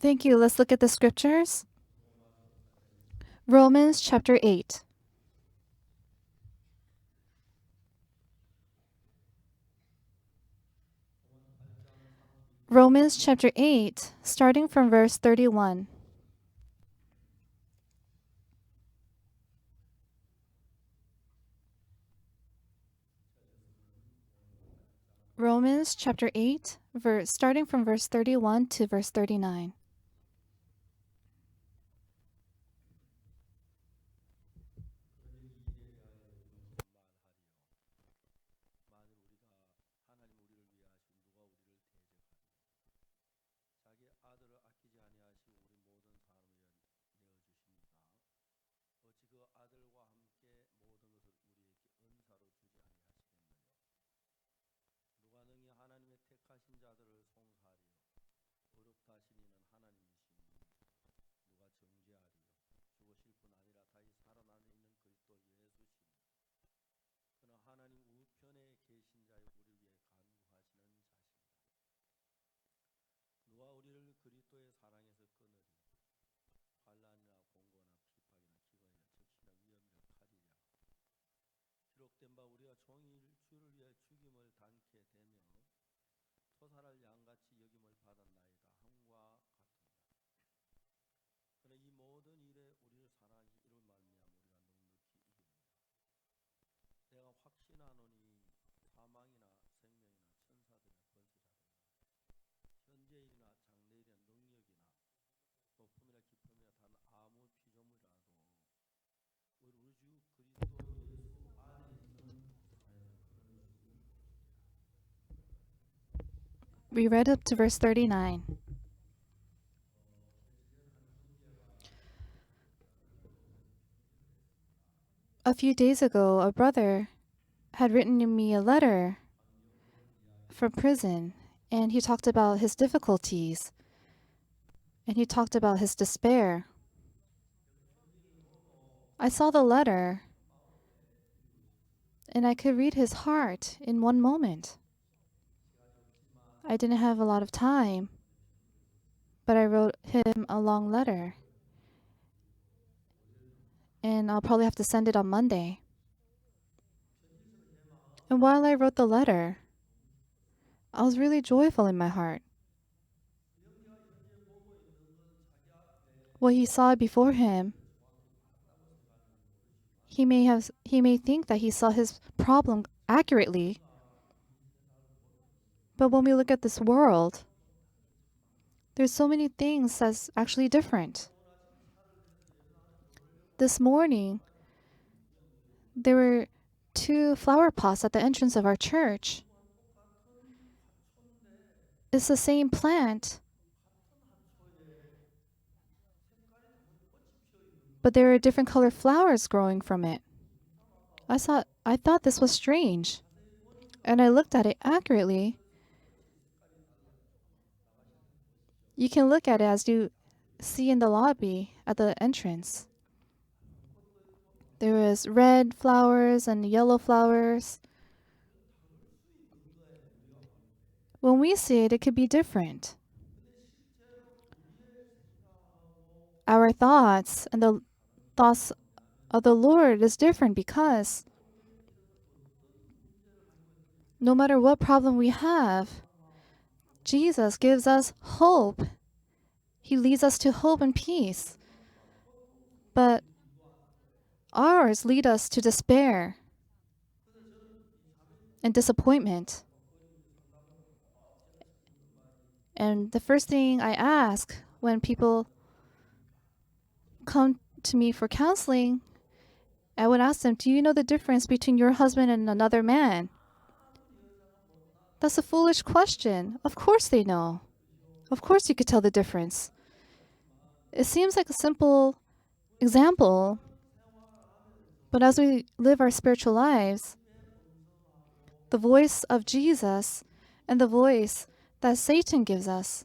Thank you. Let's look at the scriptures. Romans chapter 8. Romans chapter 8, starting from verse 31. Romans chapter 8, starting from verse 31 to verse 39. We read up to verse 39. A few days ago, a brother had written me a letter from prison, and he talked about his difficulties, and he talked about his despair. I saw the letter, and I could read his heart in one moment. I didn't have a lot of time, but I wrote him a long letter, and I'll probably have to send it on Monday. And while I wrote the letter, I was really joyful in my heart. What he saw before him, he may think that he saw his problem accurately. But when we look at this world, there's so many things that's actually different. This morning, there were 2 flower pots at the entrance of our church. It's the same plant, but there are different colored flowers growing from it. I thought this was strange, and I looked at it accurately. You can look at it as you see in the lobby at the entrance. There was red flowers and yellow flowers. When we see it, it could be different. Our thoughts and the thoughts of the Lord is different because no matter what problem we have, Jesus gives us hope. He leads us to hope and peace. But ours lead us to despair and disappointment. And the first thing I ask when people come to me for counseling, I would ask them, do you know the difference between your husband and another man? That's a foolish question. Of course they know. Of course you could tell the difference. It seems like a simple example, but as we live our spiritual lives, the voice of Jesus and the voice that Satan gives us,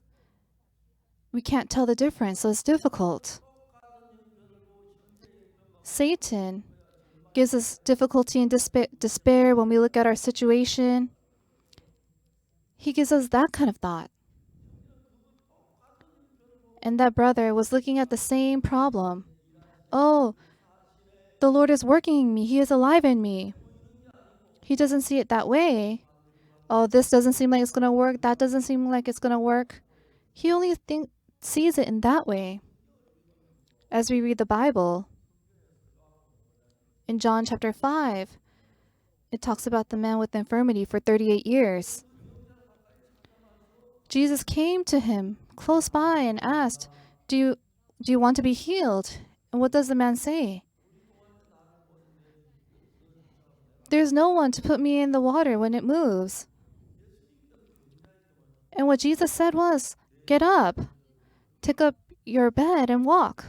we can't tell the difference, so it's difficult. Satan gives us difficulty and despair when we look at our situation. He gives us that kind of thought. And that brother was looking at the same problem. Oh, the Lord is working in me. He is alive in me. He doesn't see it that way. Oh, this doesn't seem like it's going to work. That doesn't seem like it's going to work. He only sees it in that way. As we read the Bible, in John chapter 5, it talks about the man with infirmity for 38 years. Jesus came to him close by and asked, do you want to be healed? And what does the man say? There's no one to put me in the water when it moves. And what Jesus said was, get up, take up your bed and walk.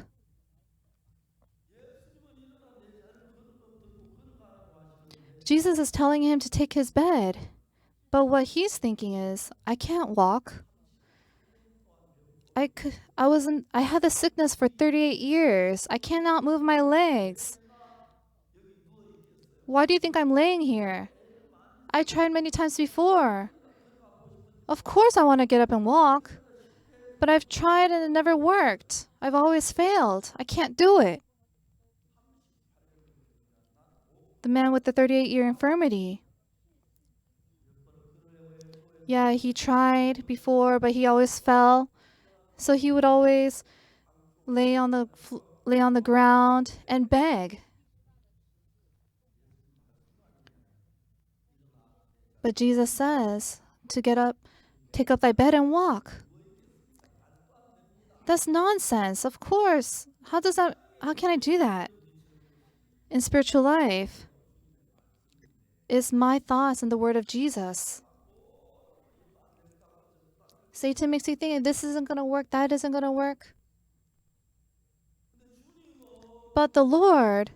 Jesus is telling him to take his bed. But what he's thinking is, I can't walk. I had the sickness for 38 years. I cannot move my legs. Why do you think I'm laying here? I tried many times before. Of course I want to get up and walk. But I've tried and it never worked. I've always failed. I can't do it. The man with the 38-year infirmity. Yeah, he tried before, but he always fell. So he would always lay on the ground and beg. But Jesus says to get up, take up thy bed and walk. That's nonsense. Of course. How can I do that? In spiritual life, it's my thoughts and the word of Jesus. Satan makes you think this isn't going to work, that isn't going to work. But the Lord,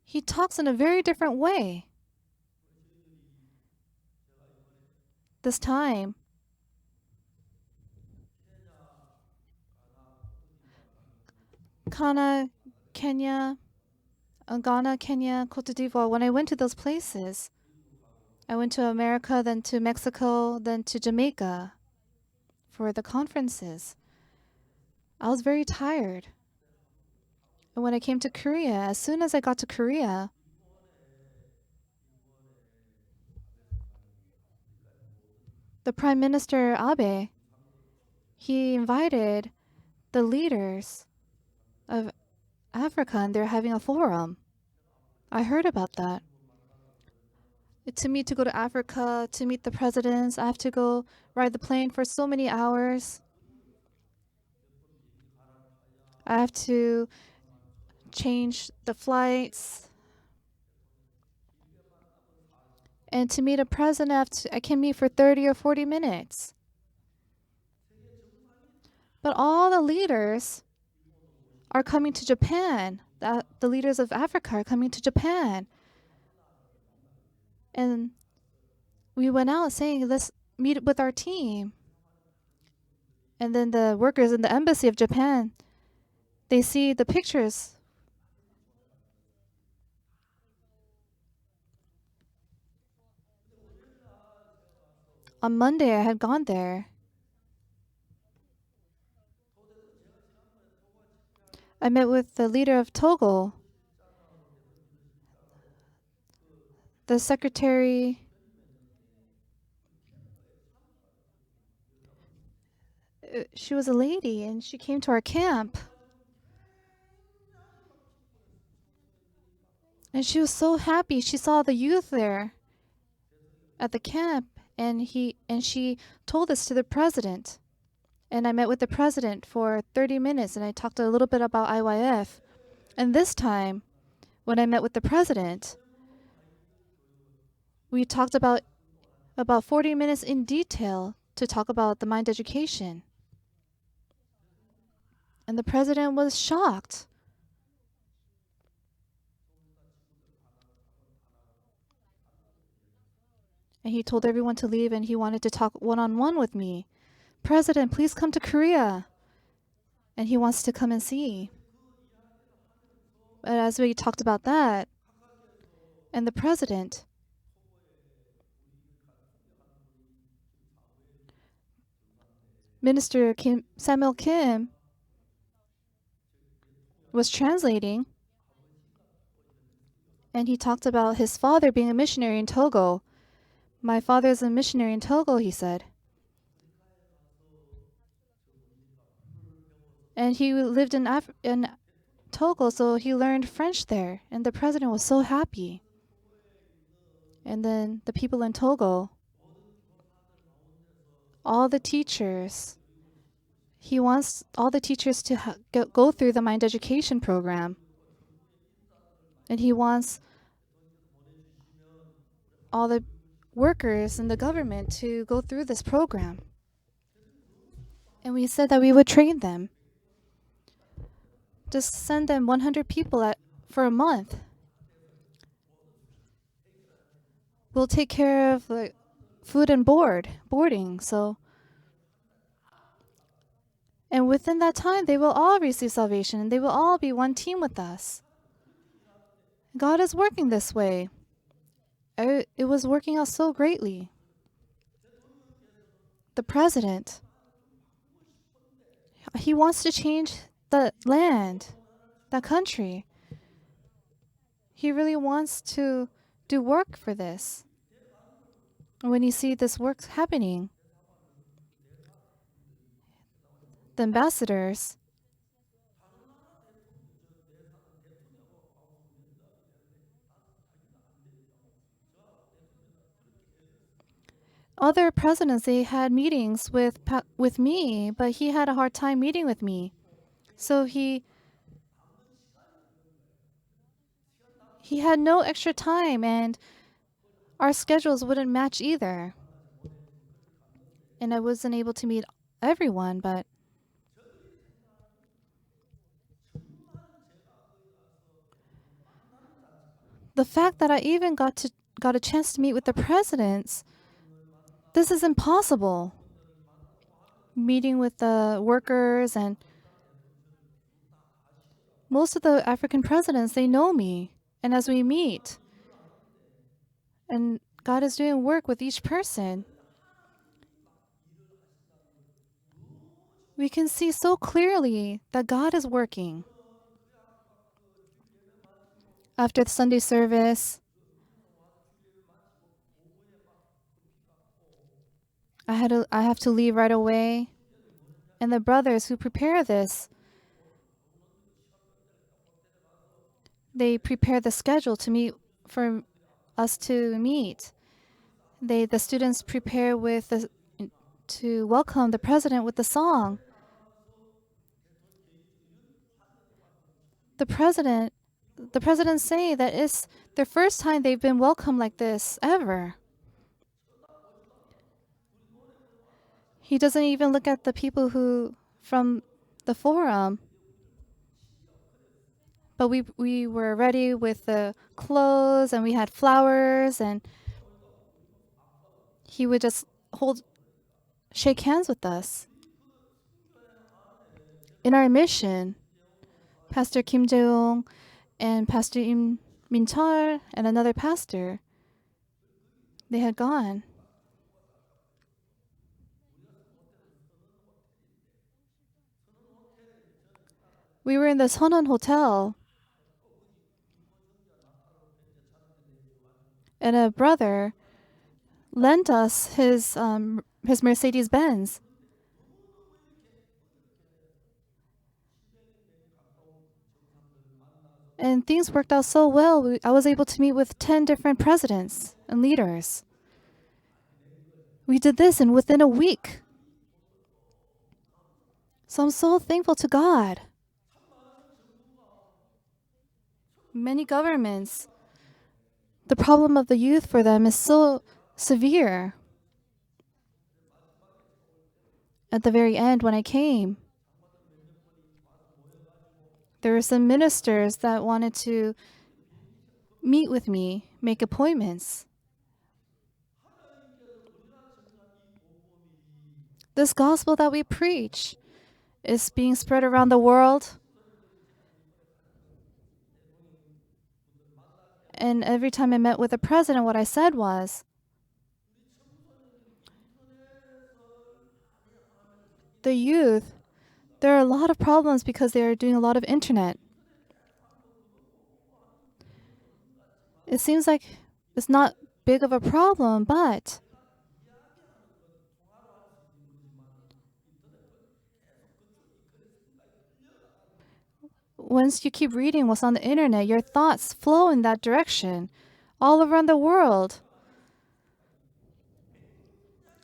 He talks in a very different way. This time, Ghana, Kenya, Cote d'Ivoire, when I went to those places, I went to America, then to Mexico, then to Jamaica for the conferences. I was very tired. And when I came to Korea, as soon as I got to Korea, the Prime Minister Abe, he invited the leaders of Africa and they're having a forum. I heard about that. To go to Africa, to meet the presidents, I have to go ride the plane for so many hours. I have to change the flights. And to meet a president, I can meet for 30 or 40 minutes. But all the leaders are coming to Japan. The leaders of Africa are coming to Japan. And we went out saying, let's meet with our team. And then the workers in the embassy of Japan, they see the pictures. On Monday, I had gone there. I met with the leader of Togo, the secretary. She was a lady and she came to our camp. And she was so happy. She saw the youth there at the camp and she told this to the president. And I met with the president for 30 minutes and I talked a little bit about IYF. And this time, when I met with the president, we talked about 40 minutes in detail to talk about the mind education. And the president was shocked. And he told everyone to leave and he wanted to talk one-on-one with me. President, please come to Korea. And he wants to come and see. But as we talked about that, and the president, Minister Samuel Kim was translating, and he talked about his father being a missionary in Togo. My father is a missionary in Togo, he said. And he lived in Togo, so he learned French there. And the president was so happy. And then the people in Togo, all the teachers, he wants all the teachers to go through the Mind Education program. And he wants all the workers in the government to go through this program. And we said that we would train them. Just send them 100 people for a month. We'll take care of the food and boarding. And within that time, they will all receive salvation and they will all be one team with us. God is working this way. It was working out so greatly. The president, he wants to change the land, the country. He really wants to do work for this. When you see this work happening, the ambassadors, other presidents, they had meetings with me, but he had a hard time meeting with me. So he had no extra time, and our schedules wouldn't match either. And I wasn't able to meet everyone, but the fact that I even got a chance to meet with the presidents, this is impossible. Meeting with the workers, and most of the African presidents, they know me. And as we meet, and God is doing work with each person, we can see so clearly that God is working. After the Sunday service, I have to leave right away. And the brothers who prepare this, they prepare the schedule to meet for us to meet. The students prepare to welcome the president with the song. The presidents say that it's their first time they've been welcomed like this ever. He doesn't even look at the people who from the forum. But we were ready with the clothes, and we had flowers, and he would just shake hands with us. In our mission, Pastor Kim Jae-ung and Pastor Im Min-chul and another pastor, they had gone. We were in the Seonwon Hotel, and a brother lent us his Mercedes Benz. And things worked out so well. I was able to meet with 10 different presidents and leaders. We did this in within a week. So I'm so thankful to God. Many governments, the problem of the youth for them is so severe. At the very end, when I came, there were some ministers that wanted to meet with me, make appointments. This gospel that we preach is being spread around the world. And every time I met with the president, what I said was, the youth, there are a lot of problems because they are doing a lot of internet. It seems like it's not big of a problem, but once you keep reading what's on the internet, your thoughts flow in that direction all around the world.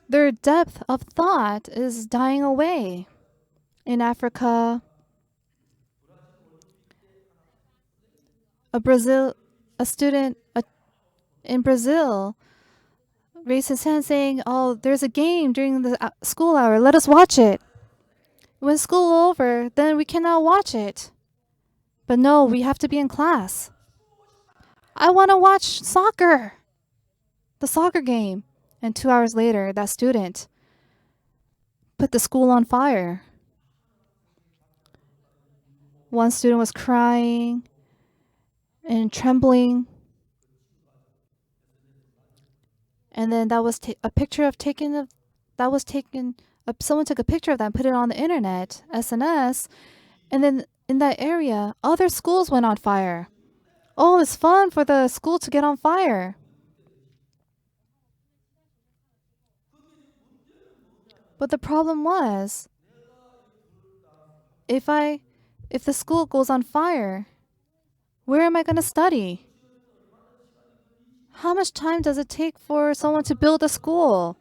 Their depth of thought is dying away. In Africa, a Brazil, a student in Brazil raised his hand saying, "Oh, there's a game during the school hour. Let us watch it. When school over, then we cannot watch it. But no, we have to be in class. I want to watch soccer, the soccer game." And 2 hours later, that student put the school on fire. One student was crying and trembling, and then that was a picture of taken of that was taken. Someone took a picture of that and put it on the internet, SNS, and then in that area, other schools went on fire. Oh, it's fun for the school to get on fire. But the problem was, if I if the school goes on fire, where am I going to study? How much time does it take for someone to build a school?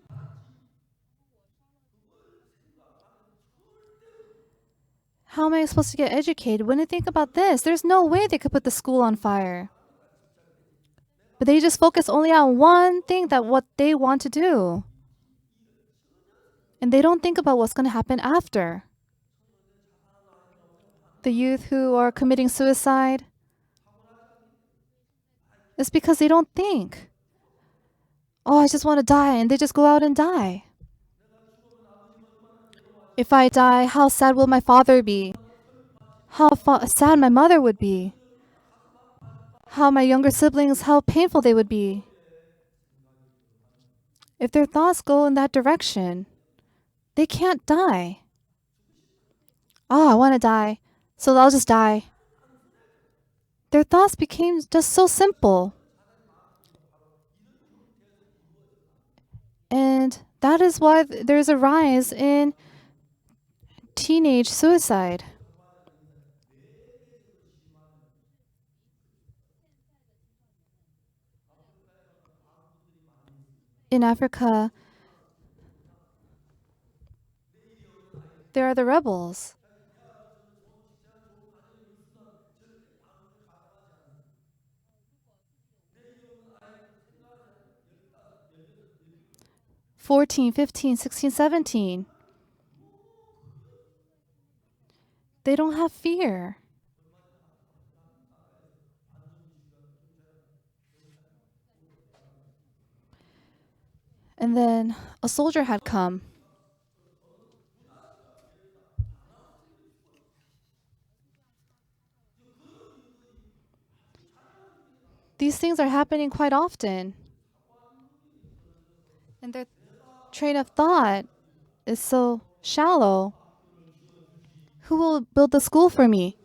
How am I supposed to get educated? When I think about this, there's no way they could put the school on fire. But they just focus only on one thing, that what they want to do. And they don't think about what's going to happen after. The youth who are committing suicide, it's because they don't think. Oh, I just want to die, and they just go out and die. If I die, how sad will my father be? How sad my mother would be? How my younger siblings, how painful they would be. If their thoughts go in that direction, they can't die. Oh, I want to die, so I'll just die. Their thoughts became just so simple. And that is why there's a rise in teenage suicide. In Africa, there are the rebels. 14, 15, 16, 17. They don't have fear. And then a soldier had come. These things are happening quite often. And their train of thought is so shallow. Who will build the school for me?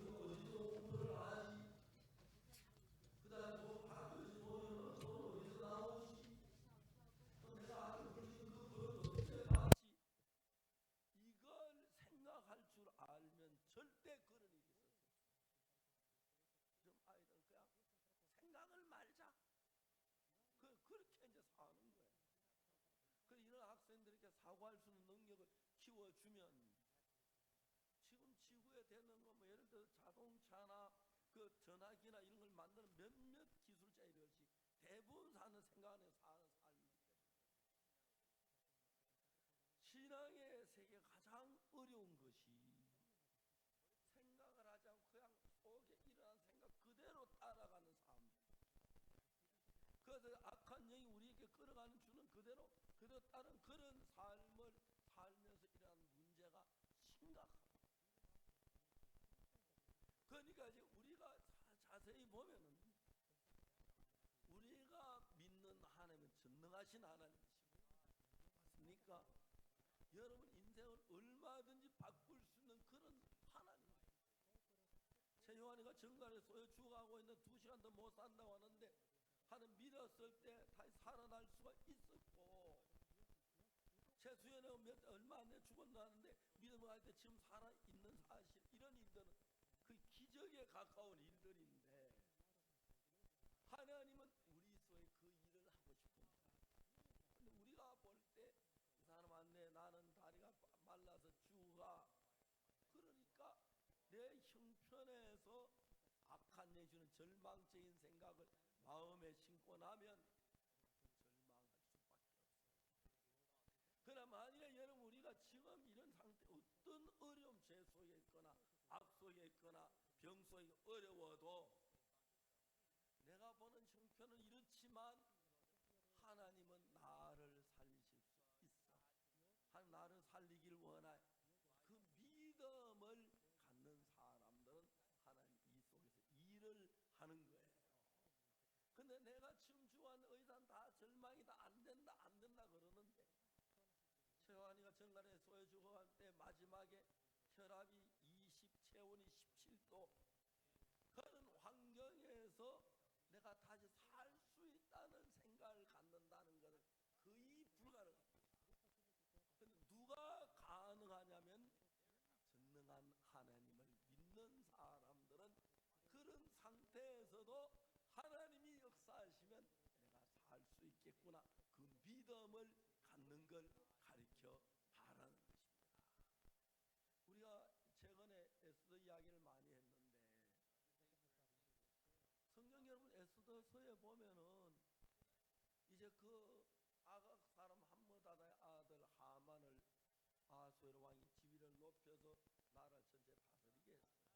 정갈에 쏘여 죽어가고 있는 2시간 더 못 산다고 하는데 하는 믿었을 때 다시 살아날 수가 있었고, 최수연은 얼마 안 돼 죽었나 하는데 믿음을 할 때 지금 살아있는 사실, 이런 일들은 그 기적에 가까운 일들인데 하나님은 우리 속에 그 일을 하고 싶은 거야. 근데 우리가 볼 때 이 사람 안돼, 나는 다리가 말라서 죽어가, 그러니까 내 형편에서 악한 내주는 절망적인 생각을 마음에 심고 나면 절망할 수밖에 없어요. 그러나 만일에 여러분 우리가 지금 이런 상태, 어떤 어려움, 죄 속에 있거나 악 속에 있거나 병 속에 어려워도 내가 보는 형편은 이렇지만 하나님은 나를 살리실 수 있어, 하나님 나를 살리길 원해, 그 믿음을 갖는 사람들은 하나님 이 속에서 일을 하는 거예요. 근데 내가 지금 주한 의사는 다 절망이다, 안 된다 그러는데, 최환이가 정갈에 쏘여 죽어갈 때 마지막에 혈압이 20, 체온이 17도, 그런 환경에서 내가 다시 살 수 있다는 생각을 갖는다는 것은 거의 불가능합니다. 근데 누가 가능하냐면 전능한 하나님을 믿는 사람들은 그런 상태에서도 하나님이 역사하시면 내가 살 수 있겠구나, 그 믿음을 갖는 걸 가르쳐 바라는 것입니다. 우리가 최근에 에스더 이야기를 많이 했는데, 성경 여러분 에스더서에 보면은 이제 그 아각 사람 함므다다의 아들 하만을 아수에르 왕이 지위를 높여서 나라 전체 다스리게 했어요.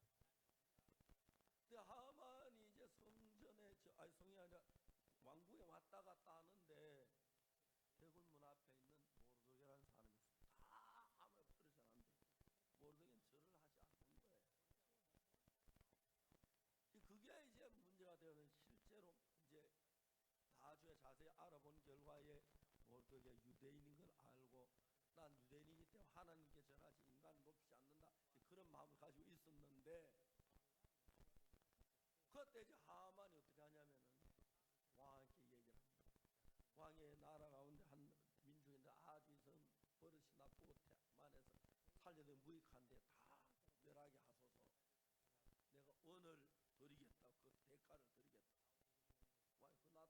근데 하만이 이제 성전에, 아니 성이 아니라 왕궁에 왔다 갔다 하는데 대군 문 앞에 있는 모르드게라는 사람이 다 하만을 버리셨는데 모르드게는 절을 하지 않는 거예요. 그게 이제 문제가 되어서 실제로 이제 나중에 자세히 알아본 결과에 모르드게 유대인인 걸 알고, 난 유대인이기 때문에 하나님께 전하지 인간을 높이지 않는다, 그런 마음을 가지고 있었는데, 그때 이제 하만이 어떻게 하냐면은 왕에게 얘기를 합니다. 왕의 나라 가운데 한 민족인데 아주 있은 버릇이 나쁘고 태만해서 살려도 무익한데 다 멸하게 하소서, 내가 언을 드리겠다, 그 대가를 드리겠다. 왕이 그 나쁜 걸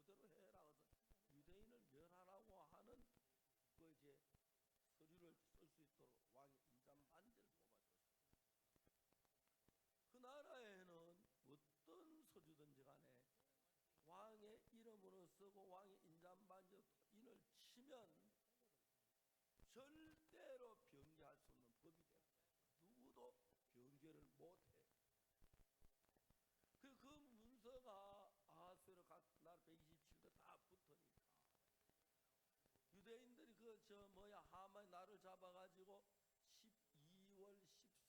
그대로 해라. 그래서 유대인을 멸하라고 하는 그 이제 서류를 쓸 수 있도록 왕이 인장 반지를 뽑아줬어요. 그 나라에는 어떤 서류든지 간에 왕의 이름으로 쓰고 왕의 인장 반지로 인을 치면 절대로 변개할 수 없는 법이 돼요. 누구도 변개를 못해. 그 문서가 아수에르 각 나라 127도 다 붙으니까 유대인들이 하만이 나를 잡아가지고 12월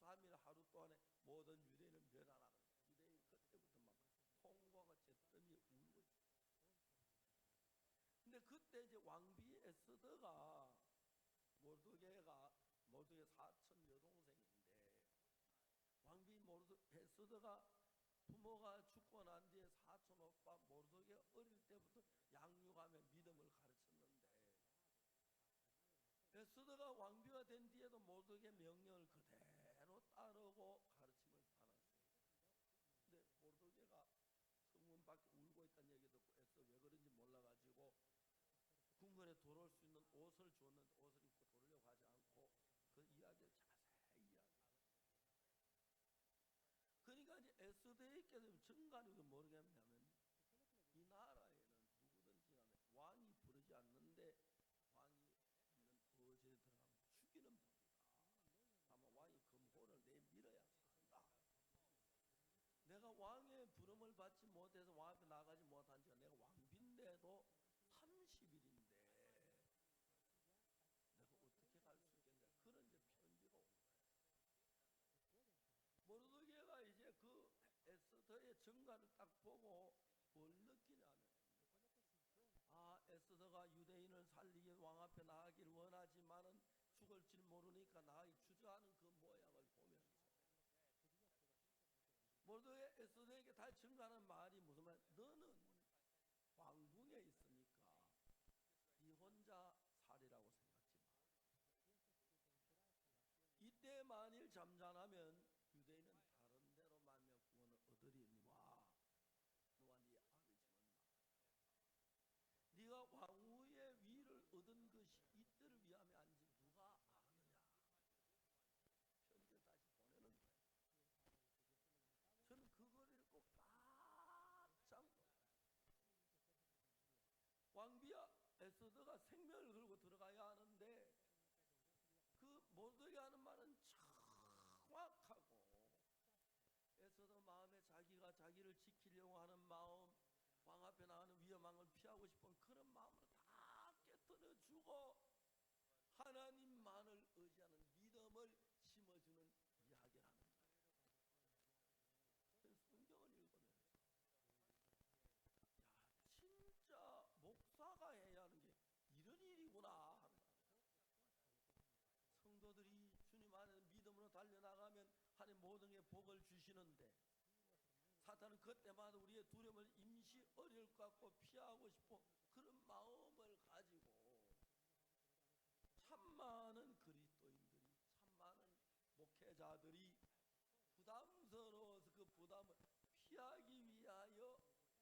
13일 하루 동안에 모든 유대인을 멸하라 그래. 유대인 그때부터 막 통과가 잿더미 울고 있어. 근데 그때 이제 왕비 에스더가 모르드게 사촌 여동생인데, 왕비 에스더가 부모가 죽고 난 뒤에 사촌 오빠 모르드게 어릴 때부터 양육하며 믿음을 가르쳤는데, 에스더가 왕비가 된 뒤에도 모르드게 명령을 그대로 따르고 가르침을 받았어요. 근데 모르드게가 성문 밖에 울고 있다는 얘기 듣고 에스더 왜 그런지 몰라가지고 궁궐에 돌아올 수 있는 옷을 줬는데 옷을 입고 돌으려고 하지 않고 그 이야기를 자세히 이야기해요. 그러니까 이제 에스더에게도 정가리도 모르겠냐면 이 나라에는 누구든지 간에 왕이 부르지 않는데 왕이 있는 어제에 들어가면 죽이는 법이다. 아마 왕이 금호를 내밀어야 산다. 내가 왕의 부름을 받지 못해서 왕 앞에 나가지 못한 지가 내가 왕비인데도 30일인데 내가 어떻게 갈 수 있겠냐, 그런 이제 편지가 온 거예요. 모르드게가 이제 그 에스더의 정가를 딱 보고 뭘 느끼냐면, 에스더가 유대인을 살리기 왕 앞에 나가기를 원하지만은 죽을 줄 모르니까 나가기 주저하는 그 모양을 보면서 모두의 에스더에게 다 증가하는 말이 무슨 말? 너는 왕궁에 있으니까 네 혼자 살이라고 생각지 마. 이때 만일 잠잠하면 유대인은 다른 데로 말며 구원을 얻으리니와 너와 네 아비 집은 네가 왕후의 위를 얻은 것이 이때를 위함이 아닌지 누가 아느냐. 편지를 다시 보내는 거예요. 저는 그걸 읽고 깜짝 왕비야 에스더가 생명을 걸고 들어가야 하는데 그 모두에게 하는 말은 정확하고 에스더 마음에 자기가 자기를 지키려고 하는 마음 왕 앞에 나가는 위험한 걸 피하고 싶은 그런 마음으로 다 깨뜨려 주고 하나님만을 의지하는 믿음을 심어주는 이야기라는 거예요. 성경을 읽으면서 진짜 목사가 해야 하는 게 이런 일이구나. 성도들이 주님 안에 믿음으로 달려나가면 하나님 모든 게 복을 주시는데 사탄은 그때마다 우리의 두려움을 임시 어려울 것 같고 피하고 싶어 그런 마음을 가지고 참 많은 그리스도인들이 참 많은 목회자들이 부담스러워서 그 부담을 피하기 위하여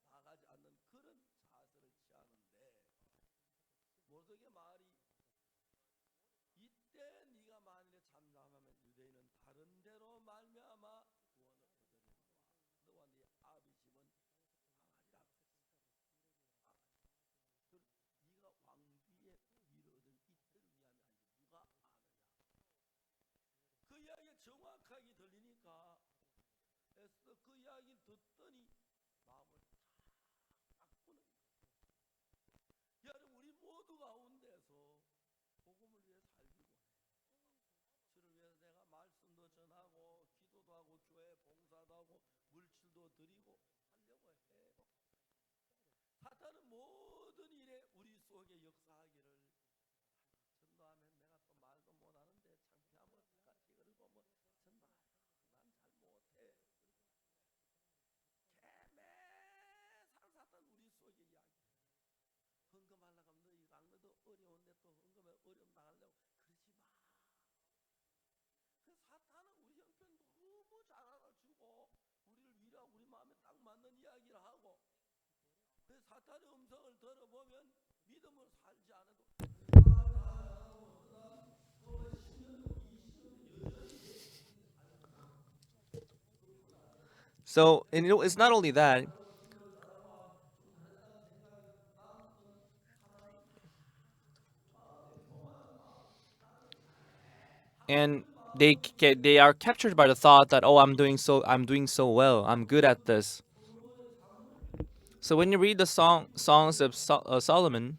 나가지 않는 그런 자세를 취하는데 모세의 말이 이때 네가 만일에 잠잠하면 유대인은 다른 데로 말미암아 구원을 얻으리라. 너와 네 아비 집은 망하리라. 네가 왕비의 위를 얻은 이때를 위함이 아니지 누가 아느냐. 그 이야기가 정확하게 들리니까 에스더 그 이야기 듣더니 마음을 탁 바꾸는 거예요. 여러분 우리 모두 가운데서 복음을 위해 살기도 해. 주를 위해서 내가 말씀도 전하고 기도도 하고 교회 봉사도 하고 물질도 드리고 하려고 해요. 사탄은 모든 일에 우리 속에 역사하기를 전도하면 내가 또 말도 못하는데 창피하면 어떡하지 그리고 뭐 전도 난 잘 못해 매살 사탄 우리 속에 이야기해. 헌금하려고 하면 너희 강너도 어려운데 또 헌금에 어려움 당하려고 그러지 마. 그 사탄은 우리 형편 너무 잘 알아주고 우리를 위로하고 우리 마음에 딱 맞는 이야기를 하고 그 사탄의 음성을 들어보면 믿음을 살지 않아도 So, and it's not only that, and they are captured by the thought that, oh, I'm doing so well, I'm good at this. So when you read the songs of Solomon,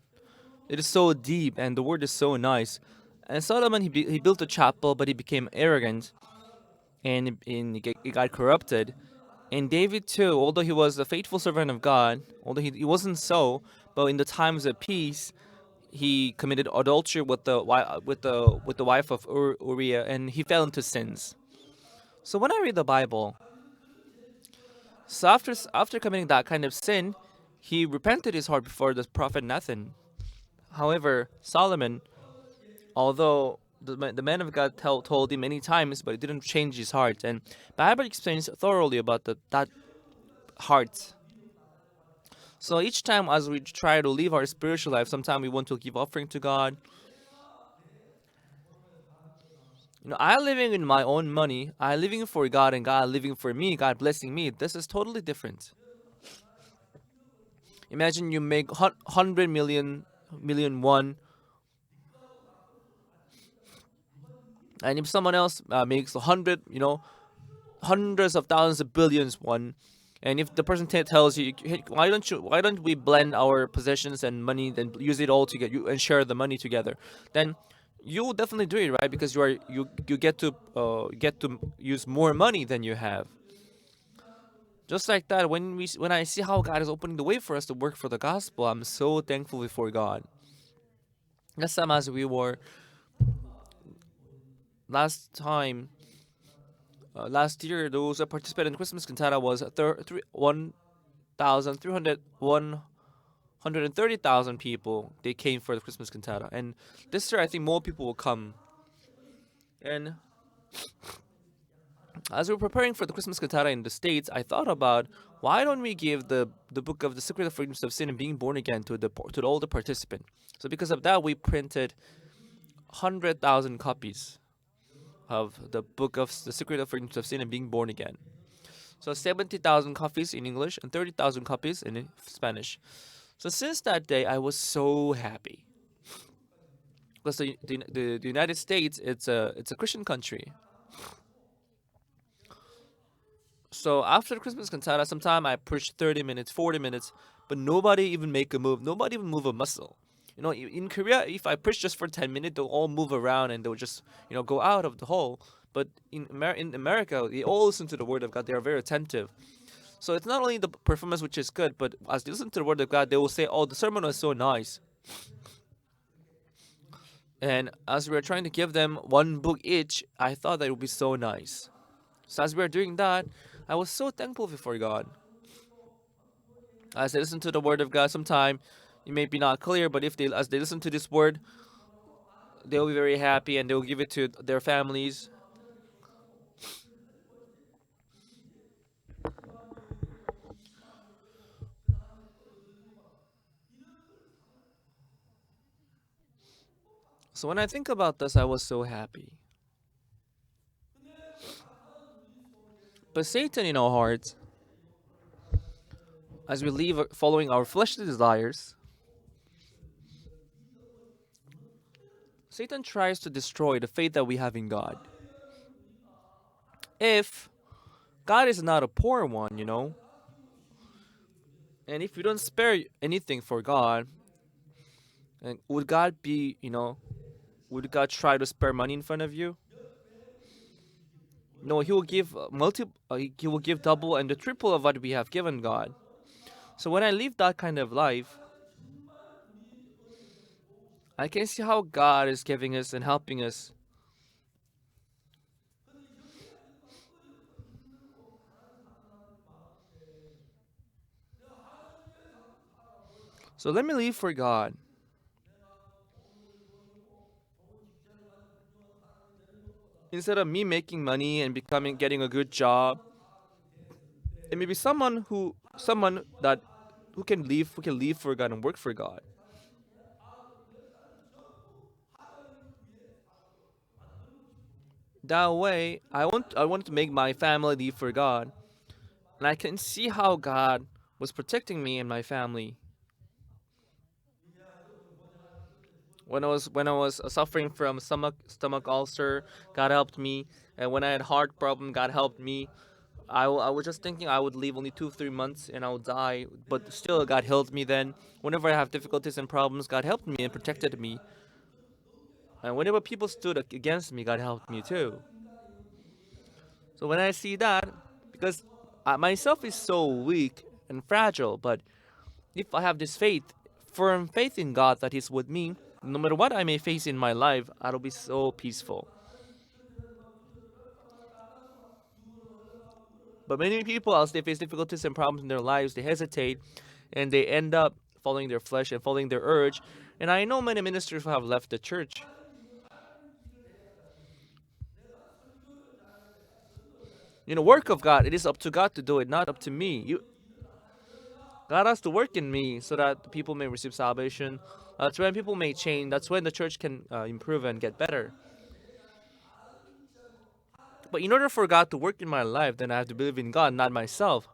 it is so deep and the word is so nice. And Solomon he built a chapel, but he became arrogant and he got corrupted. And David too, although he was a faithful servant of God, although he wasn't so, but in the times of peace, he committed adultery with the wife of Uriah, and he fell into sins. So when I read the Bible, so after committing that kind of sin, he repented his heart before the prophet Nathan. However, Solomon, although the man of God told him many times, but it didn't change his heart. And Bible explains thoroughly about that heart. So each time as we try to live our spiritual life, sometimes we want to give offering to God. I living in my own money, I living for God and God living for me, God blessing me. This is totally different. Imagine you make 100 million one, and if someone else makes 100, hundreds of thousands of billions one, and if the person tells you, "Hey, why don't we blend our possessions and money, then use it all together and share the money together?" Then you will definitely do it, right? Because you get to use more money than you have. Just like that, when I see how God is opening the way for us to work for the gospel, I'm so thankful before God. Last time as we were last time last year, those that participated in Christmas cantata was 130,000 people. They came for the Christmas cantata, and this year I think more people will come. And as we were preparing for the Christmas cantata in the States, I thought about why don't we give the book of the Secret of Forgiveness of Sin and Being Born Again to all the participant. So because of that, we printed 100,000 copies of the book of the Secret of Forgiveness of Sin and Being Born Again. So 70,000 copies in English and 30,000 copies in Spanish. So since that day, I was so happy because the United States, it's a Christian country. So after the Christmas cantata, sometime I preached 30 minutes, 40 minutes, but nobody even make a move. Nobody even move a muscle. In Korea, if I preach just for 10 minutes, they'll all move around and they'll just, go out of the hole. But in America, they all listen to the word of God. They are very attentive. So it's not only the performance which is good, but as they listen to the word of God, they will say, "Oh, the sermon was so nice." And as we were trying to give them one book each, I thought that it would be so nice. So as we were doing that, I was so thankful before God. As they listen to the word of God, sometime it may be not clear, but if they as they listen to this word, they will be very happy and they will give it to their families. So when I think about this, I was so happy. But Satan in our hearts, as we leave following our fleshly desires, Satan tries to destroy the faith that we have in God. If God is not a poor one, and if you don't spare anything for God, and would God try to spare money in front of you? No, He will give He will give double and the triple of what we have given God. So when I live that kind of life, I can see how God is giving us and helping us. So let me live for God instead of me making money and getting a good job. It may be someone that who can live for God and work for God. That way, I want to make my family live for God, and I can see how God was protecting me and my family. When I was suffering from stomach ulcer, God helped me, and when I had heart problem, God helped me. I was just thinking I would live only 2 3 months and I would die, but still God helped me. Then whenever I have difficulties and problems, God helped me and protected me. And whenever people stood against me, God helped me too. So when I see that, because myself is so weak and fragile, but if I have this firm faith in God that He's with me, no matter what I may face in my life, I'll be so peaceful. But many people, as they face difficulties and problems in their lives, they hesitate and they end up following their flesh and following their urge. And I know many ministers who have left the church. Work of God, it is up to God to do it, not up to me. God has to work in me so that people may receive salvation. That's when people may change. That's when the church can improve and get better. But in order for God to work in my life, then I have to believe in God, not myself.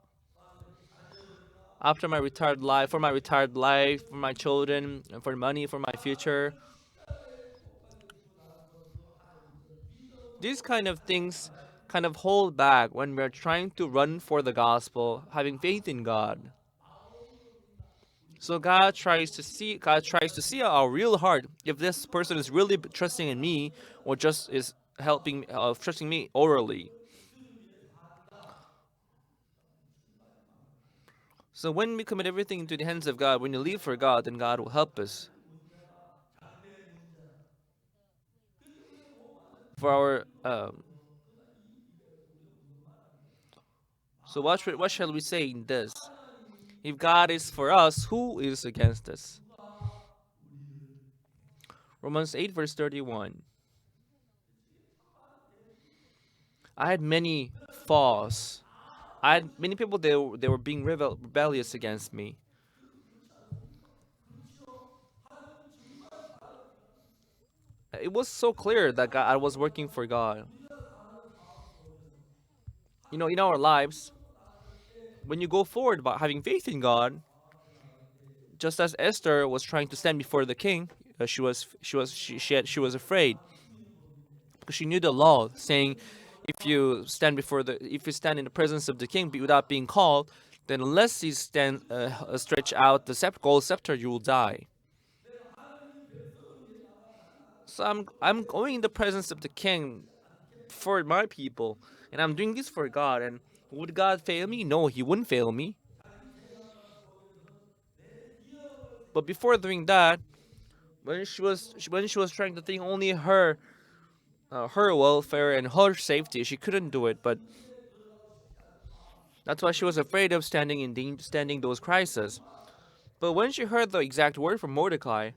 After my retired life, for my children, and for money, for my future, these kind of things kind of hold back when we're trying to run for the gospel, having faith in God. So God tries to see our real heart. If this person is really trusting in me, or just is trusting me orally. So when we commit everything into the hands of God, when you live for God, then God will help us. For our So what shall we say in this? If God is for us, who is against us? Romans 8 verse 31. I had many falls. I had many people they were being rebellious against me. It was so clear that God, I was working for God. You know, in our lives, when you go forward by having faith in God, just as Esther was trying to stand before the king, she was afraid because she knew the law saying if you stand in the presence of the king without being called, then unless he stretch out the gold scepter, you will die. So I'm going in the presence of the king for my people, and I'm doing this for God. And would God fail me? No, He wouldn't fail me. But before doing that, when she was trying to think only her welfare and her safety, she couldn't do it. But that's why she was afraid of standing those crises. But when she heard the exact word from Mordecai,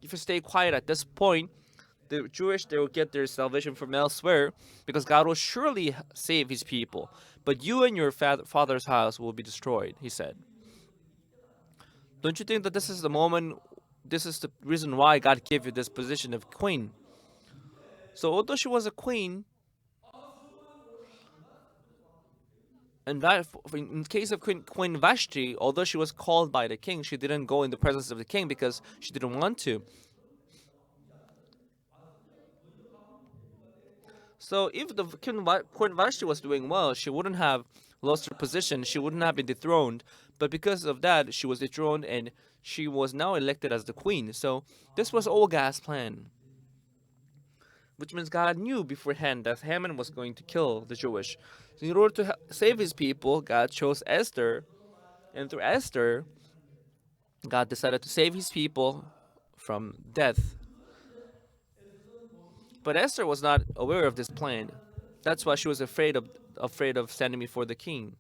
if you stay quiet at this point, the Jewish they will get their salvation from elsewhere because God will surely save His people. But you and your father's house will be destroyed, he said. Don't you think that this is the moment? This is the reason why God gave you this position of queen. So although she was a queen, and that in case of Queen Vashti, although she was called by the king, she didn't go in the presence of the king because she didn't want to. So if the Queen Vashti was doing well, she wouldn't have lost her position. She wouldn't have been dethroned. But because of that, she was dethroned and she was now elected as the queen. So this was all God's plan, which means God knew beforehand that Haman was going to kill the Jewish. So in order to save his people, God chose Esther, and through Esther, God decided to save his people from death. But Esther was not aware of this plan. That's why she was afraid of standing before the king.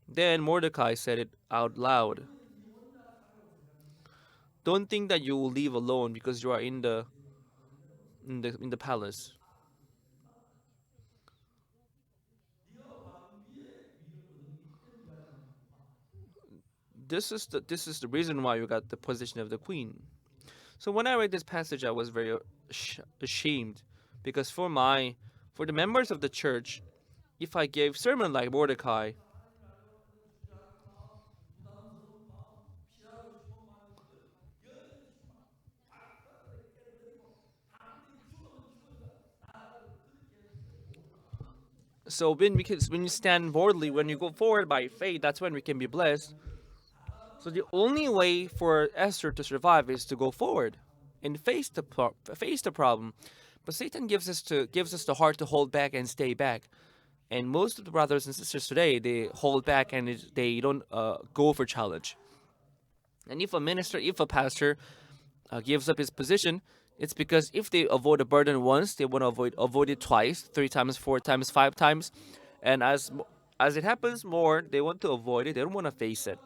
Then Mordecai said it out loud. Don't think that you will leave alone because you are in the palace. This is the reason why you got the position of the queen. So when I read this passage, I was very ashamed because for the members of the church, if I gave sermon like Mordecai, so when you stand boldly, when you go forward by faith, that's when we can be blessed. So the only way for Esther to survive is to go forward and face the problem. But Satan gives us the heart to hold back and stay back. And most of the brothers and sisters today, they hold back and they don't go for challenge. And if a pastor gives up his position, it's because if they avoid a burden once, they want to avoid it twice, 3 times, 4 times, 5 times, and as it happens more, they want to avoid it. They don't want to face it.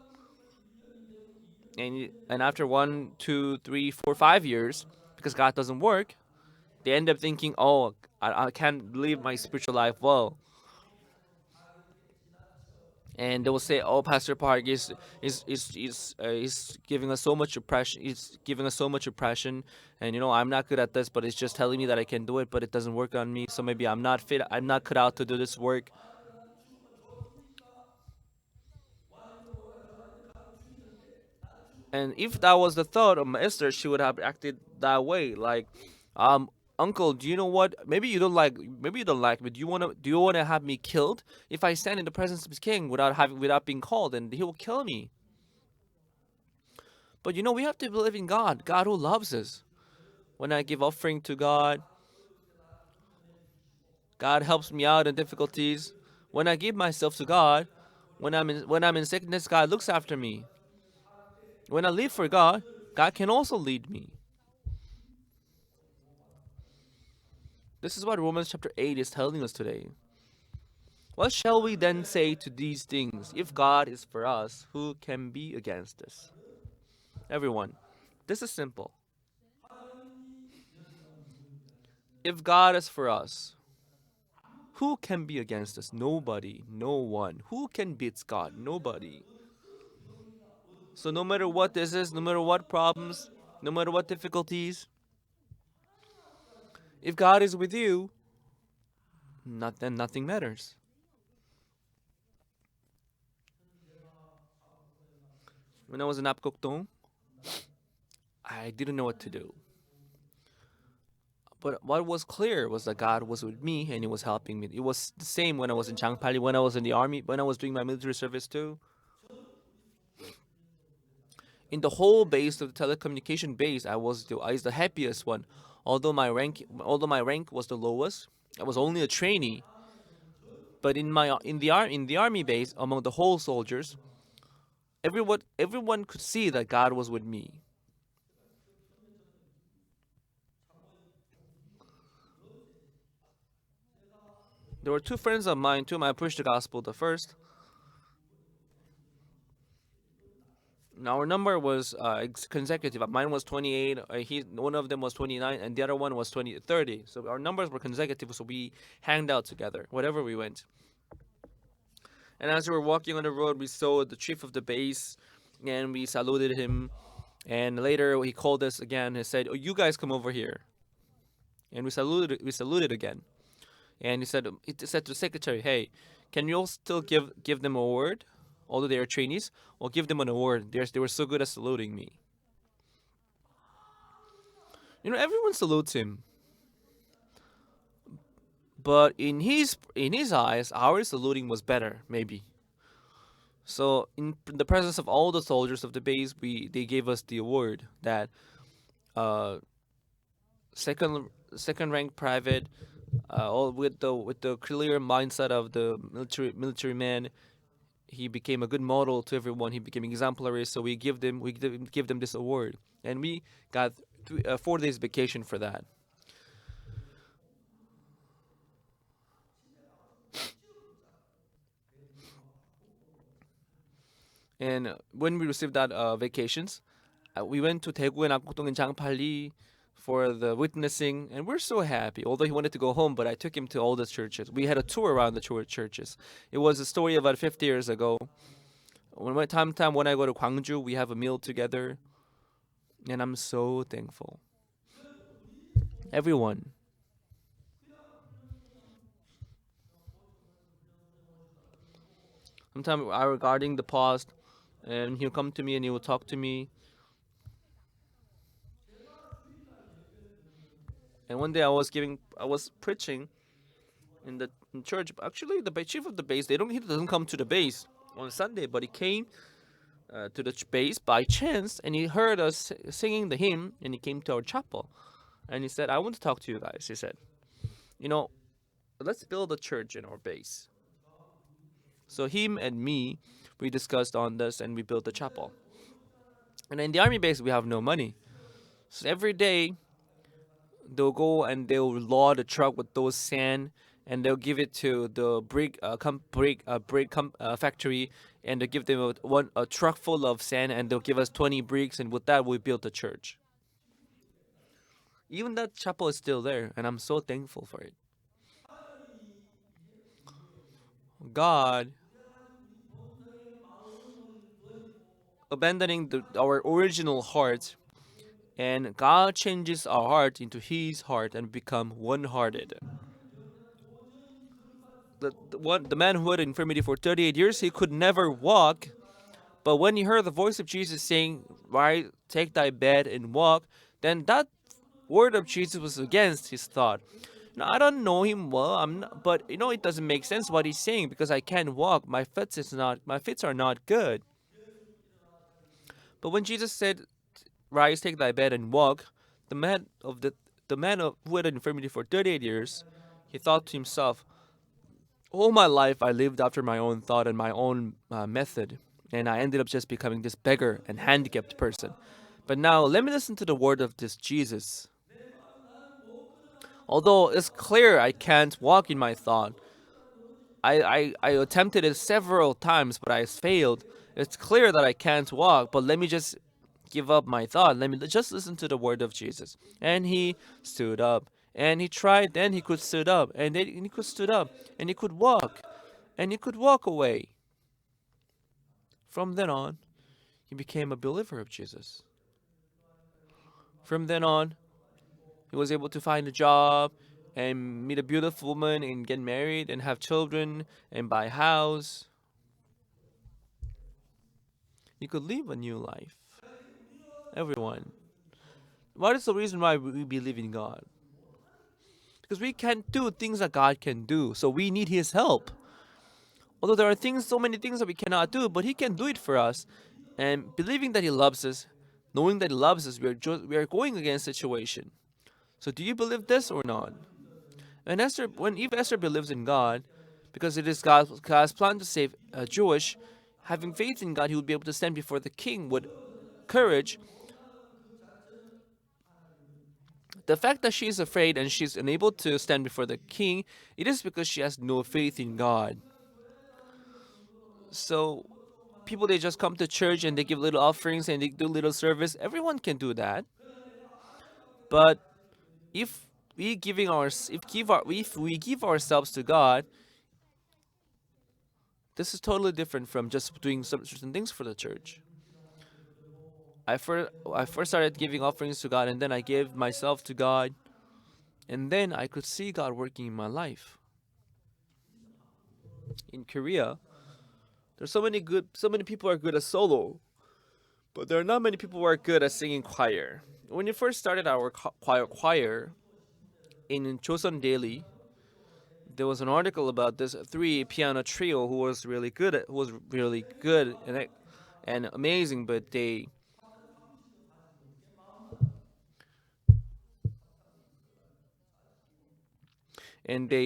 And after 1, 2, 3, 4, 5 years, because God doesn't work, they end up thinking, "Oh, I can't live my spiritual life well." And they will say, "Oh, Pastor Park is giving us so much oppression. He's giving us so much oppression, and I'm not good at this, but it's just telling me that I can do it, but it doesn't work on me. So maybe I'm not fit. I'm not cut out to do this work." And if that was the thought of Esther, she would have acted that way. Like, um, uncle, do you know what? Maybe you don't like me. Do you wanna have me killed? If I stand in the presence of the king without being called, and he will kill me. But we have to believe in God, God who loves us. When I give offering to God, God helps me out in difficulties. When I give myself to God, when I'm in sickness, God looks after me. When I live for God, God can also lead me. This is what Romans chapter 8 is telling us today. What shall we then say to these things? If God is for us, who can be against us? Everyone, this is simple. If God is for us, who can be against us? Nobody, no one. Who can beat God? Nobody. So no matter what this is, no matter what problems, no matter what difficulties, if God is with you, then nothing matters. When I was in Apgokdong, I didn't know what to do. But what was clear was that God was with me and He was helping me. It was the same when I was in Changpali, when I was in the army, when I was doing my military service too. In the whole base of the telecommunication base, I was the happiest one. Although my rank was the lowest, I was only a trainee. But in the army base, among the whole soldiers, everyone could see that God was with me. There were two friends of mine, to whom I preached the gospel the first. Our number was consecutive. Mine was 28. One of them was 29, and the other one was 30. So our numbers were consecutive. So we hanged out together, wherever we went. And as we were walking on the road, we saw the chief of the base, and we saluted him. And later he called us again and said, "Oh, you guys come over here." And we saluted. We saluted again. And he said to the secretary, "Hey, can you all still give them a award, although they are trainees? Well, give them an award. They were so good at saluting me." Everyone salutes him, but in his eyes, our saluting was better, maybe. So in the presence of all the soldiers of the base, they gave us the award that uh, second rank private, all with the clear mindset of the military man. He became a good model to everyone. He became exemplary. So give them this award, and we got 4 days vacation for that. And when we received that vacations, we went to Daegu and Akbukdong and Jangpali for the witnessing, and we're so happy. Although he wanted to go home, but I took him to all the churches. We had a tour around the churches. It was a story about 50 years ago. When I go to Gwangju, we have a meal together, and I'm so thankful. Everyone. Sometimes I regarding the past, and he'll come to me and he will talk to me. And one day I was preaching in church. Actually, the chief of the base, he doesn't come to the base on Sunday, but he came to the base by chance, and he heard us singing the hymn, and he came to our chapel, and he said, "I want to talk to you guys." He said, "You know, let's build a church in our base." So him and me, we discussed on this, and we built the chapel. And in the army base, we have no money, so every day they'll go and they'll load a truck with those sand, and they'll give it to the factory, and they'll give them a truck full of sand, and they'll give us 20 bricks, and with that we built the church. Even that chapel is still there, and I'm so thankful for it. God abandoning our original heart, and God changes our heart into His heart and become one-hearted. The man who had infirmity for 38 years, he could never walk. But when he heard the voice of Jesus saying, "Rise, take thy bed and walk," then that word of Jesus was against his thought. Now, I don't know him well. But it doesn't make sense what he's saying because I can't walk. My feet are not good. But when Jesus said, "Rise, take thy bed and walk," the man of who had an infirmity for 38 years, he thought to himself, "All my life I lived after my own thought and my own method, and I ended up just becoming this beggar and handicapped person. But now let me listen to the word of this Jesus. Although it's clear I can't walk in my thought, I attempted it several times, but I failed. It's clear that I can't walk, but let me just give up my thought. Let me just listen to the word of Jesus. And he stood up. And he tried, then he could stood up. And then he could stood up. And he could walk. And he could walk away. From then on, he became a believer of Jesus. From then on, he was able to find a job and meet a beautiful woman and get married and have children and buy a house. He could live a new life. Everyone. What is the reason why we believe in God? Because we can't do things that God can do, so we need His help. Although there are things, so many things that we cannot do, but He can do it for us. And believing that He loves us, knowing that He loves us, we are going against situation. So do you believe this or not? And Esther, when Eve Esther believes in God, because it is God's plan to save Jewish, having faith in God, he would be able to stand before the king with courage. The fact that she is afraid and she's unable to stand before the king, it is because she has no faith in God. So people, they just come to church and they give little offerings and they do little service. Everyone can do that. But if if we give ourselves to God, this is totally different from just doing some certain things for the church. I first started giving offerings to God, and then I gave myself to God, and then I could see God working in my life. In Korea, there's so many people are good at solo, but there are not many people who are good at singing choir. When you first started our choir in Chosun Daily, there was an article about this three piano trio who was really good and amazing, but they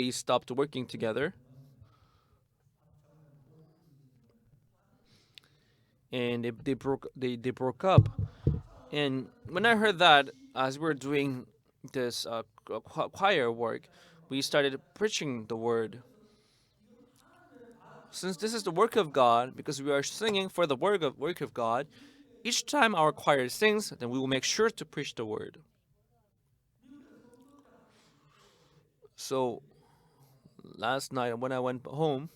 stopped working together, and they broke up. And when I heard that, as we were doing this choir work, we started preaching the word. Since this is the work of God, because we are singing for the work of God, each time our choir sings, then we will make sure to preach the word. So last night when I went home,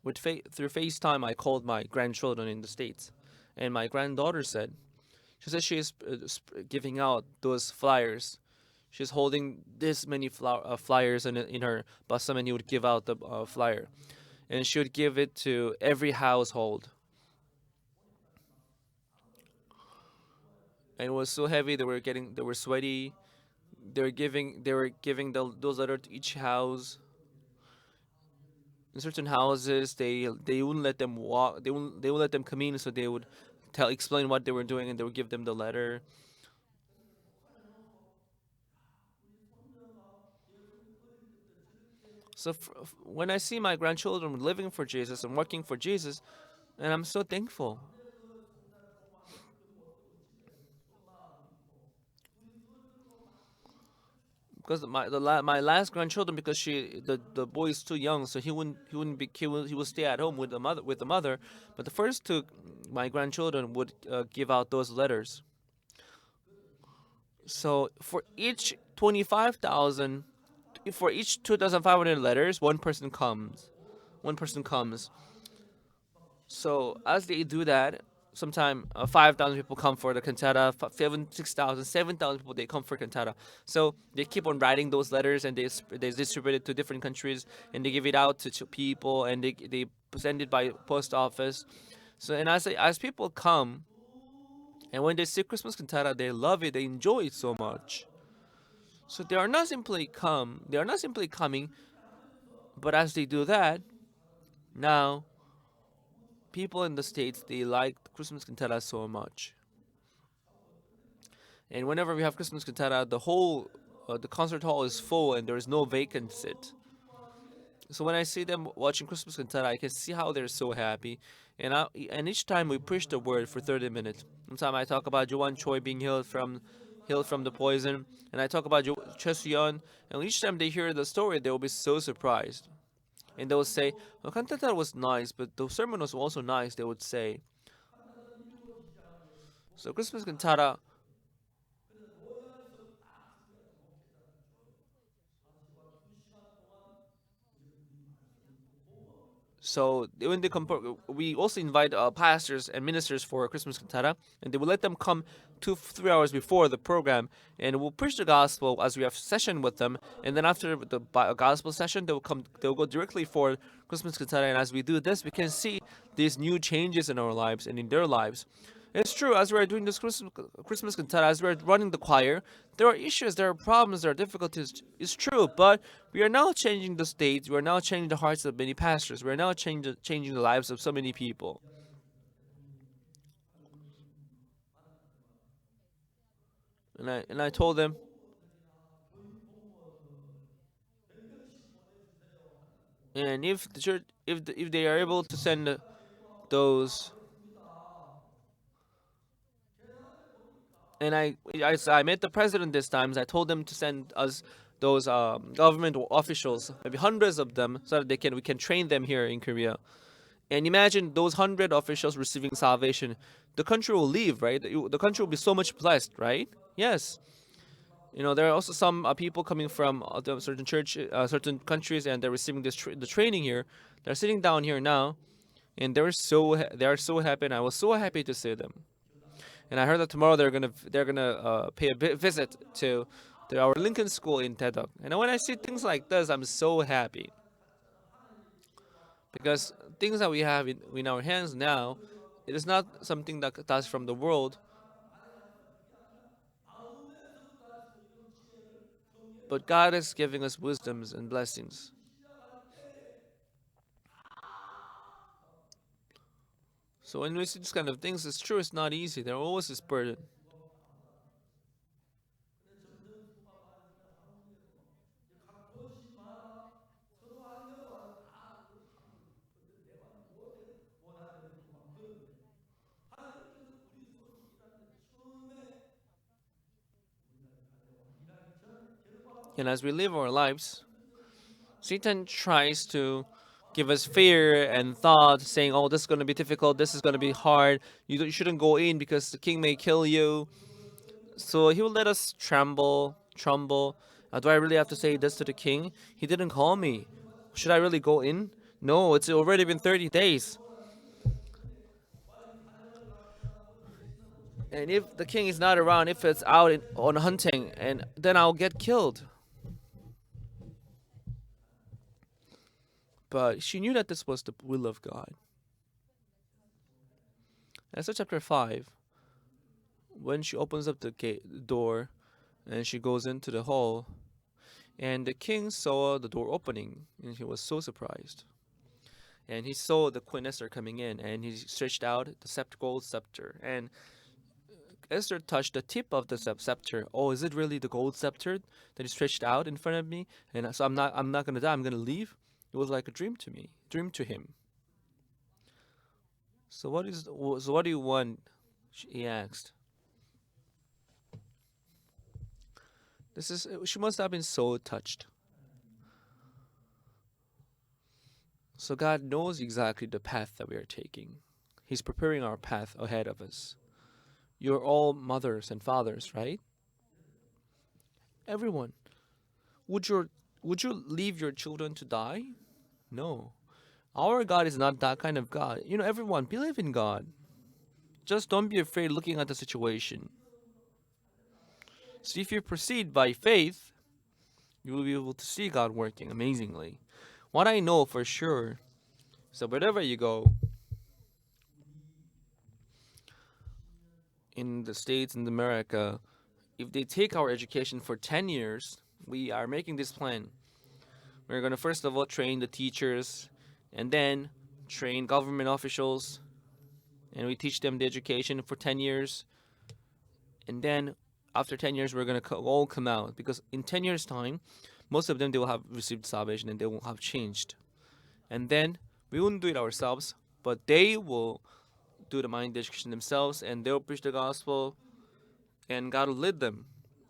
through FaceTime, I called my grandchildren in the States, and my granddaughter said, she said she is giving out those flyers. She's holding this many flyers in her bosom, and he would give out the flyer, and she would give it to every household. And it was so heavy. They were sweaty. They were giving those letters to each house. In certain houses, they wouldn't let them walk. They wouldn't let them come in, so they would explain what they were doing, and they would give them the letter. So when I see my grandchildren living for Jesus and working for Jesus, and I'm so thankful. Because my last grandchildren, because the boy is too young, so he wouldn't be he will stay at home with the mother. But the first two, my grandchildren would give out those letters. So for each 25,000, for each 2,500 letters, one person comes. So as they do that, sometime 5,000 people come for the cantata, 6,000, 7,000 people, they come for cantata. So they keep on writing those letters, and they distribute it to different countries, and they give it out to people, and they send it by post office. So and as people come, and when they see Christmas cantata, they love it, they enjoy it so much. So they are not simply coming, but as they do that, now people in the States, they like the Christmas cantata so much. And whenever we have Christmas cantata, the concert hall is full and there is no vacant seat. So when I see them watching Christmas cantata, I can see how they're so happy. And each time we preach the word for 30 minutes. One time I talk about Joan Choi being healed from healed from the poison. And I talk about Chesuyeon, and each time they hear the story, they will be so surprised. And they will say, "Well, cantata was nice, but the sermon was also nice." They would say. So Christmas cantata. So when they come, we also invite pastors and ministers for Christmas cantata, and they will let them come 2 3 hours before the program, and we'll preach the gospel as we have session with them. And then after the gospel session, they will come. They will go directly for Christmas cantata, and as we do this, we can see these new changes in our lives and in their lives. It's true. As we're doing this Christmas cantata, as we're running the choir, there are issues, there are problems, there are difficulties. It's true, but we are now changing the state. We are now changing the hearts of many pastors. We are now changing the lives of so many people. And I told them, and if the church, if they are able to send those, and I met the president this time. I told them to send us those government officials, maybe hundreds of them, so that we can train them here in Korea. And imagine those 100 officials receiving salvation. The country will leave, right? The country will be so much blessed, right? Yes. There are also some people coming from certain certain countries, and they're receiving the training here. They're sitting down here now, and they are so happy, and I was so happy to see them. And I heard that tomorrow they're gonna pay a visit to our Lincoln School in Tedok. And when I see things like this, I'm so happy because things that we have in our hands now, it is not something that's from the world, but God is giving us wisdoms and blessings. So when we see these kind of things, it's true, it's not easy. There always is burden. And as we live our lives, Satan tries to give us fear and thought, saying, "Oh, this is going to be difficult. This is going to be hard. You shouldn't go in because the king may kill you." So he will let us tremble. Do I really have to say this to the king? He didn't call me. Should I really go in? No, it's already been 30 days. And if the king is not around, if it's out on hunting, and then I'll get killed. But she knew that this was the will of God. Esther chapter 5, when she opens up the door, and she goes into the hall, and the king saw the door opening, and he was so surprised. And he saw the Queen Esther coming in, and he stretched out the gold scepter. And Esther touched the tip of the scepter. Oh, is it really the gold scepter that he stretched out in front of me? And so I'm not gonna die. I'm gonna leave. It was like a dream to him. So what do you want? He asked. She must have been so touched. So God knows exactly the path that we are taking. He's preparing our path ahead of us. You're all mothers and fathers, right? Everyone. Would your would you leave your children to die? No. Our God is not that kind of God. Everyone, believe in God. Just don't be afraid looking at the situation. So if you proceed by faith, you will be able to see God working amazingly. What I know for sure is that wherever you go, in the States, in America, if they take our education for 10 years, we are making this plan. We're going to first of all train the teachers, and then train government officials, and we teach them the education for 10 years. And then after 10 years, we're going to all come out, because in 10 years' time, most of them, they will have received salvation and they will have changed. And then we won't do it ourselves, but they will do the mind education themselves, and they'll preach the gospel, and God will lead them.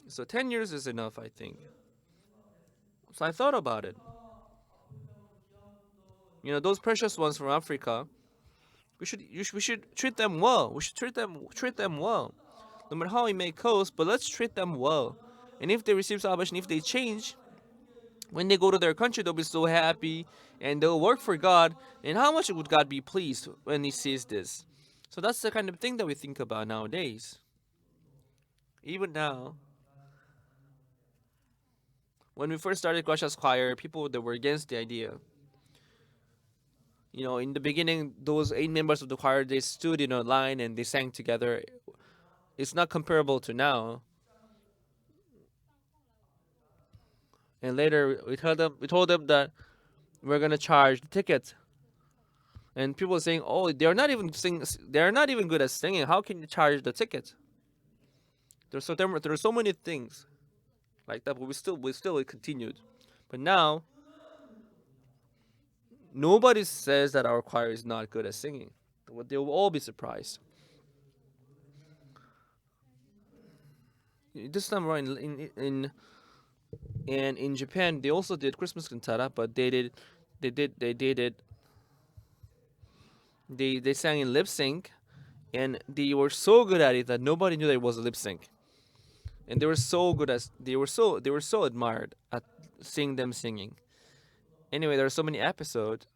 So 10 years is enough, I think. So I thought about it. Those precious ones from Africa, we should treat them well. We should treat them well. No matter how we may coast, but let's treat them well. And if they receive salvation, if they change, when they go to their country, they'll be so happy and they'll work for God. And how much would God be pleased when He sees this? So that's the kind of thing that we think about nowadays. Even now, when we first started Guasha's choir, people that were against the idea. In the beginning, those 8 members of the choir, they stood in a line and they sang together. It's not comparable to now. And later, we told them that we're gonna charge the tickets. And people are saying, "Oh, they're not even good at singing. How can you charge the ticket?" There are so many things like that, but we still continued. But now, nobody says that our choir is not good at singing. They will all be surprised. This time around in Japan, they also did Christmas cantata, but they sang in lip sync, and they were so good at it that nobody knew that it was a lip sync. And they were so admired at seeing them singing. Anyway, there are so many episodes.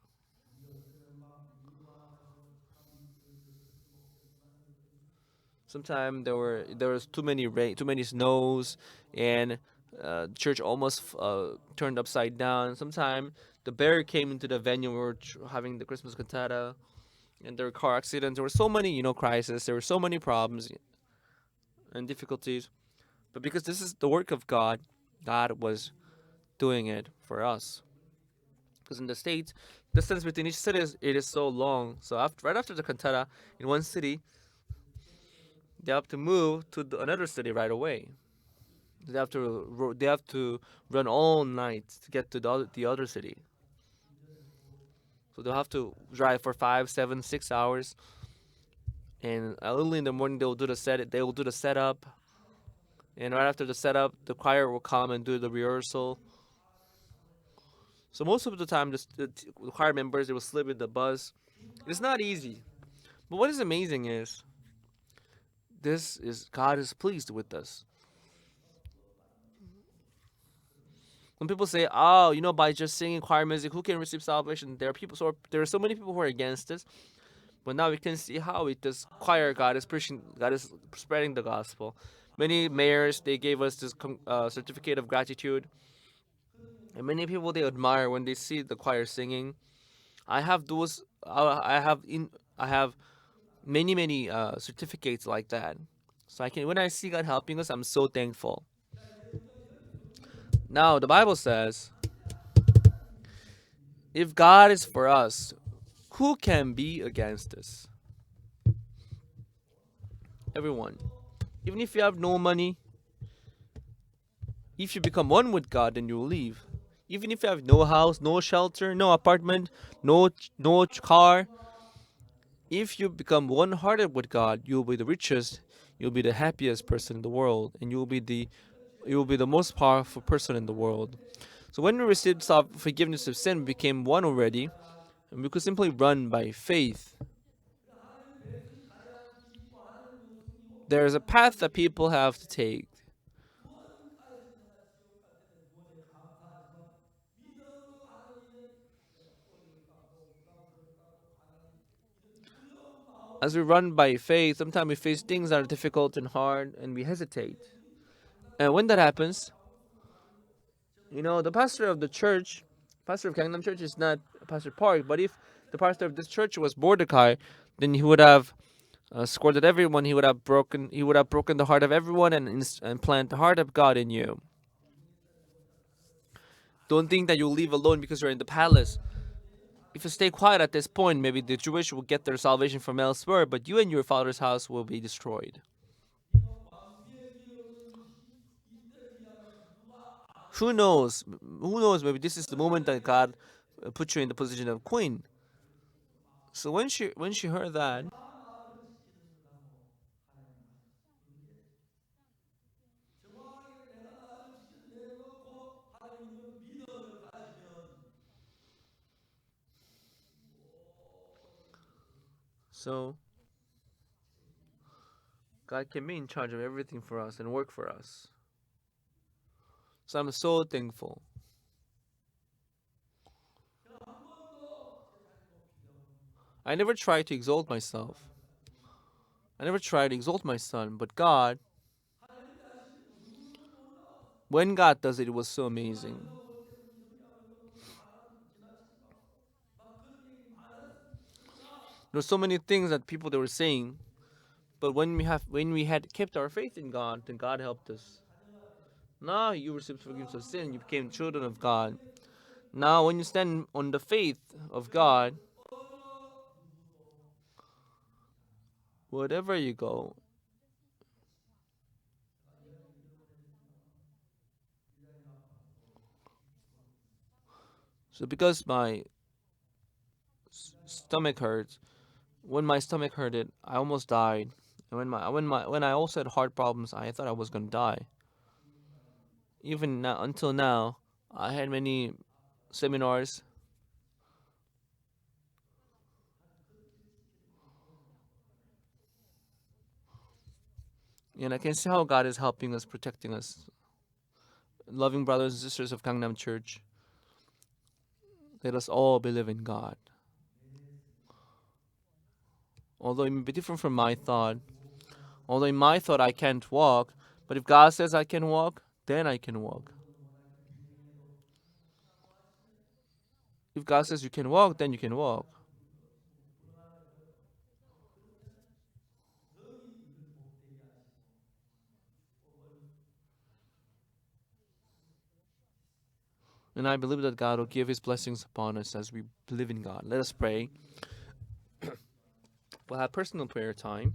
Sometimes there was too many snows, and church almost turned upside down. Sometimes the bear came into the venue. We were having the Christmas cantata, and there were car accidents. There were so many crises. There were so many problems and difficulties. But because this is the work of God, God was doing it for us. Because in the States, distance between each city it is so long. So right after the cantata, in one city, they have to move to another city right away. They have to run all night to get to the other city. So they'll have to drive for 5, 7, 6 hours, and early in the morning They will do the setup, and right after the setup, the choir will come and do the rehearsal. So most of the time, the choir members they will sleep in the bus. It's not easy, but what is amazing is this is God is pleased with us. When people say, "Oh, by just singing choir music, who can receive salvation?" There are so many people who are against this. But now we can see how with this choir, God is spreading the gospel. Many mayors they gave us this certificate of gratitude, and many people they admire when they see the choir singing. I have those. I have many certificates like that. So when I see God helping us, I'm so thankful. Now the Bible says, if God is for us, who can be against us? Everyone. Even if you have no money, if you become one with God, then you will leave. Even if you have no house, no shelter, no apartment, no car, if you become one-hearted with God, you will be the richest, you'll be the happiest person in the world, and you will be the most powerful person in the world. So when we received forgiveness of sin, we became one already, and we could simply run by faith. There is a path that people have to take. As we run by faith, sometimes we face things that are difficult and hard, and we hesitate. And when that happens, the pastor of the church, pastor of Gangnam Church is not Pastor Park, but if the pastor of this church was Mordecai, then he would have scolded everyone. He would have broken the heart of everyone and planted the heart of God in you. Don't think that you'll leave alone because you're in the palace. If you stay quiet at this point, maybe the Jewish will get their salvation from elsewhere, but you and your father's house will be destroyed. Who knows? Who knows? Maybe this is the moment that God put you in the position of queen. So when she heard that, So God can be in charge of everything for us and work for us. So I'm so thankful. 제가 한 번도 제 자신을 높이지 않습니다. I never tried to exalt myself. I never tried to exalt my son, but God, 하나님 자신이 너무너무 놀라웠어요. when God does it, it was so 제가 amazing. 그저 볼 때는 정리하면 너무 지나치지 마고 막 그런 얘기 많았습니다. 그러나 There's so many things that people they were saying, but when we had kept our faith in God, then God helped us. 자녀가 됐습니다. Now you received forgiveness of sin, you became children of God. 성령의 뜻을 Now when you stand on the faith of God, 어느 누구도 wherever you go, 제가 이야기를 잃어버렸습니다만 굉장히 아파서 so because my stomach hurts, when my stomach hurted, I almost died. And when I also had heart problems, I thought I was gonna die. Even now, until now, I had many seminars, and I can see how God is helping us, protecting us. Loving brothers and sisters of Gangnam Church, let us all believe in God. Although it may be different from my thought, although in my thought I can't walk, but if God says I can walk, then I can walk. If God says you can walk, then you can walk. And I believe that God will give His blessings upon us as we believe in God. Let us pray. We'll have personal prayer time.